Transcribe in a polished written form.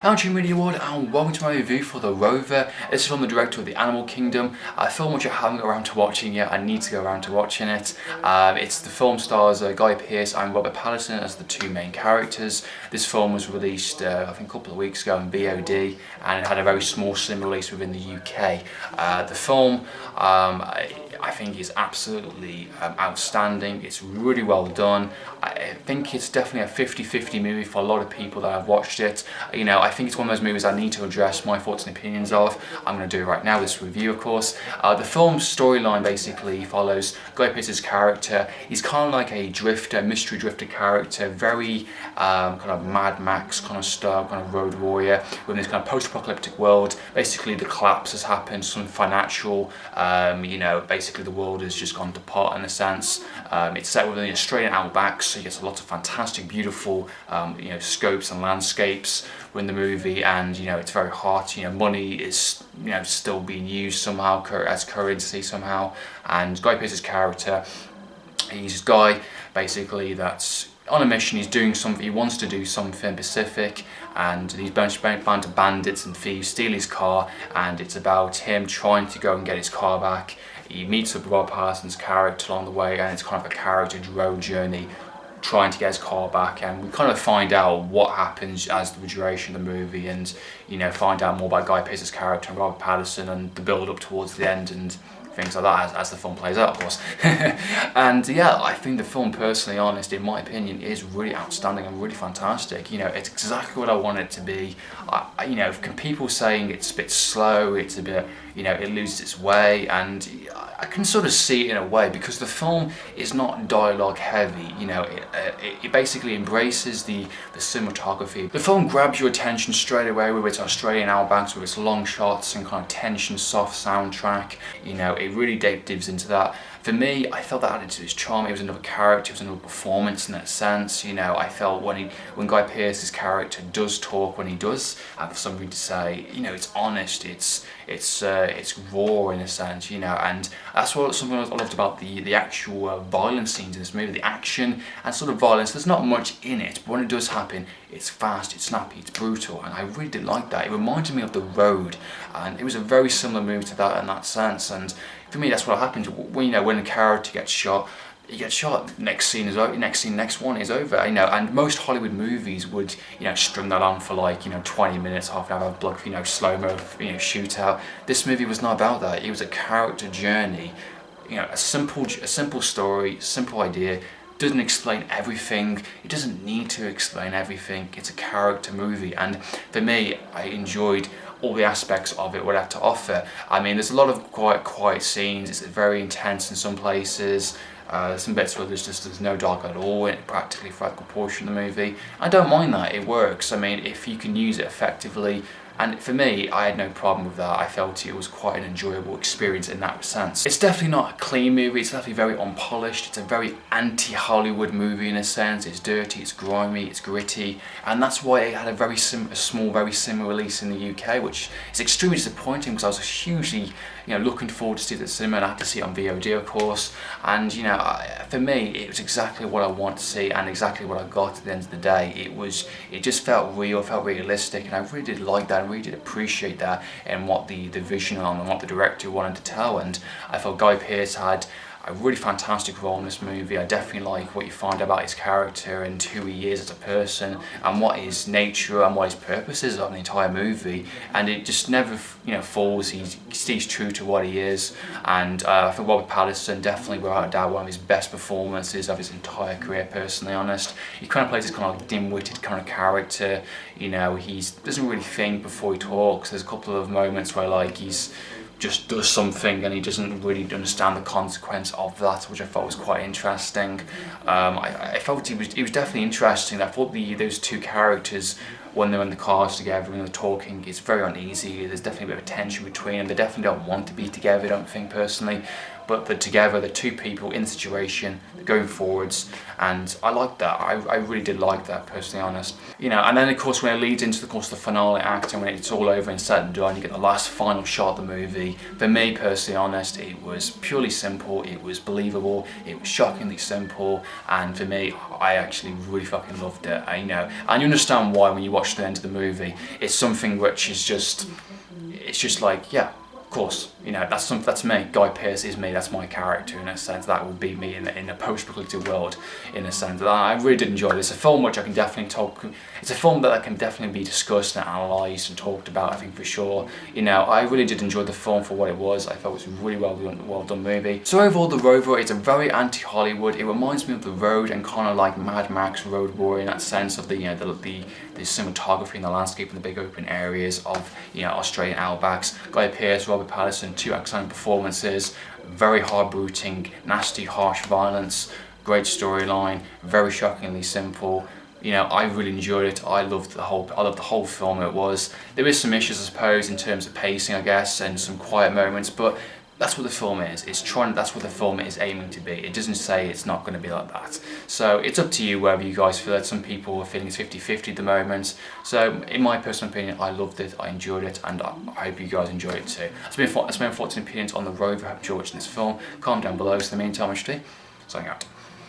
I'm Michôd and welcome to my review for the Rover. This is from the director of The Animal Kingdom, a film which I haven't got around to watching yet. I need to go around to watching it. The film stars Guy Pearce and Robert Pattinson as the two main characters. This film was released I think a couple of weeks ago in VOD, and it had a very small cinema release within the UK. The film I think is absolutely outstanding. It's really well done. I think it's definitely a 50-50 movie for a lot of people that have watched it. You know, I think it's one of those movies I need to address my thoughts and opinions of. I'm going to do it right now, this review of course. The film's storyline basically follows Guy Pearce's character. He's kind of like a drifter, mystery drifter character, very kind of Mad Max kind of style, kind of road warrior within this kind of post-apocalyptic world. Basically the collapse has happened, some financial, you know, basically the world has just gone to pot in a sense. It's set within the Australian outback, so you get a lot of fantastic, beautiful, you know, scopes and landscapes in the movie, and you know it's very hot. You know, money is still being used somehow as currency somehow, and Guy Pearce's character, he's a guy basically that's on a mission. He's doing something. He wants to do something specific, and he's bound to bandits and thieves steal his car, and it's about him trying to go and get his car back. He meets up with Rob Parsons' character along the way, and it's kind of a character road journey trying to get his car back, and we kind of find out what happens as the duration of the movie, and you know, find out more about Guy Pearce's character and Robert Pattinson and the build up towards the end and things like that as the film plays out, of course. And yeah, I think the film, personally honest, in my opinion, is really outstanding and really fantastic. You know, it's exactly what I want it to be. You know, people saying it's a bit slow, it's a bit, you know, it loses its way, and I can sort of see it in a way because the film is not dialogue heavy. You know, it basically embraces the cinematography. The film grabs your attention straight away with its Australian outbacks, with its long shots and kind of tension, soft soundtrack. You know, it really dives into that. For me, I felt that added to its charm. It was another character, it was another performance in that sense. You know, I felt when Guy Pearce's character does talk, when he does have something to say, you know, it's honest, it's raw in a sense, you know, and that's something I loved about the actual violence scenes in this movie, the action and sort of violence. There's not much in it, but when it does happen, it's fast, it's snappy, it's brutal, and I really did like that. It reminded me of The Road, and it was a very similar movie to that in that sense. And for me, that's what happens when, you know, when a character gets shot. He gets shot. Next scene is over. Next one is over. You know, and most Hollywood movies would, you know, string that on for like, you know, 20 minutes, half an hour of blood, you know, slow mo, you know, shootout. This movie was not about that. It was a character journey. You know, a simple story, simple idea. Doesn't explain everything. It doesn't need to explain everything. It's a character movie, and for me, I enjoyed all the aspects of it, what it had to offer. I mean, there's a lot of quiet scenes. It's very intense in some places. Some bits where there's no dialogue at all in practically throughout the portion of the movie. I don't mind that, it works. I mean, if you can use it effectively. And for me, I had no problem with that. I felt it was quite an enjoyable experience in that sense. It's definitely not a clean movie, it's definitely very unpolished. It's a very anti-Hollywood movie in a sense. It's dirty, it's grimy, it's gritty, and that's why it had a small, very similar release in the UK, which is extremely disappointing because I was hugely, you know, looking forward to see it at the cinema, and I had to see it on VOD, of course. And you know, for me, it was exactly what I want to see and exactly what I got at the end of the day. It just felt real, felt realistic, and I really did like that. I really did appreciate that and what the vision on and what the director wanted to tell. And I felt Guy Pearce had a really fantastic role in this movie. I definitely like what you find about his character and who he is as a person and what his nature and what his purpose is of the entire movie. And it just never, you know, falls. He stays true to what he is. And I think Robert Pattinson, definitely without a doubt, one of his best performances of his entire career, personally honest. He kind of plays this kind of dim-witted kind of character. You know, he doesn't really think before he talks. There's a couple of moments where like he's just does something and he doesn't really understand the consequence of that, which I thought was quite interesting. I felt it was definitely interesting. I thought those two characters, when they're in the cars together and they're talking, it's very uneasy. There's definitely a bit of tension between them. They definitely don't want to be together, I don't think, personally. but they're together, they're two people in the situation, they're going forwards, and I like that. I really did like that, personally honest. You know, and then of course when it leads into the finale act, and when it's all over and said and done, you get the last final shot of the movie. For me, personally honest, it was purely simple, it was believable, it was shockingly simple, and for me, I actually really fucking loved it. You know, and you understand why when you watch the end of the movie. It's something which is just, it's just like, yeah, of course, you know, that's me. Guy Pearce is me. That's my character in a sense. That would be me in a post-apocalyptic world, in a sense. I really did enjoy this. It's a film which I can definitely talk. It's a film that can definitely be discussed and analysed and talked about, I think, for sure. You know, I really did enjoy the film for what it was. I thought it was a really well done movie. So overall, The Rover, it's a very anti-Hollywood. It reminds me of The Road and kind of like Mad Max Road Warrior in that sense of the, you know, the cinematography and the landscape and the big open areas of, you know, Australian outbacks. Guy Pearce, Robert Pattinson, two excellent performances, very hard-brooding, nasty, harsh violence, great storyline, very shockingly simple. You know, I really enjoyed it. I loved the whole film. It was. There is some issues, I suppose, in terms of pacing, I guess, and some quiet moments, but that's what the film is. That's what the film is aiming to be. It doesn't say it's not going to be like that. So it's up to you whether you guys feel it. Some people are feeling it's 50-50 at the moment. So in my personal opinion, I loved it, I enjoyed it, and I hope you guys enjoyed it too. That's my thoughts and opinions on The Rover. I hope you're watching this film. Comment down below. So in the meantime, I'm signing out.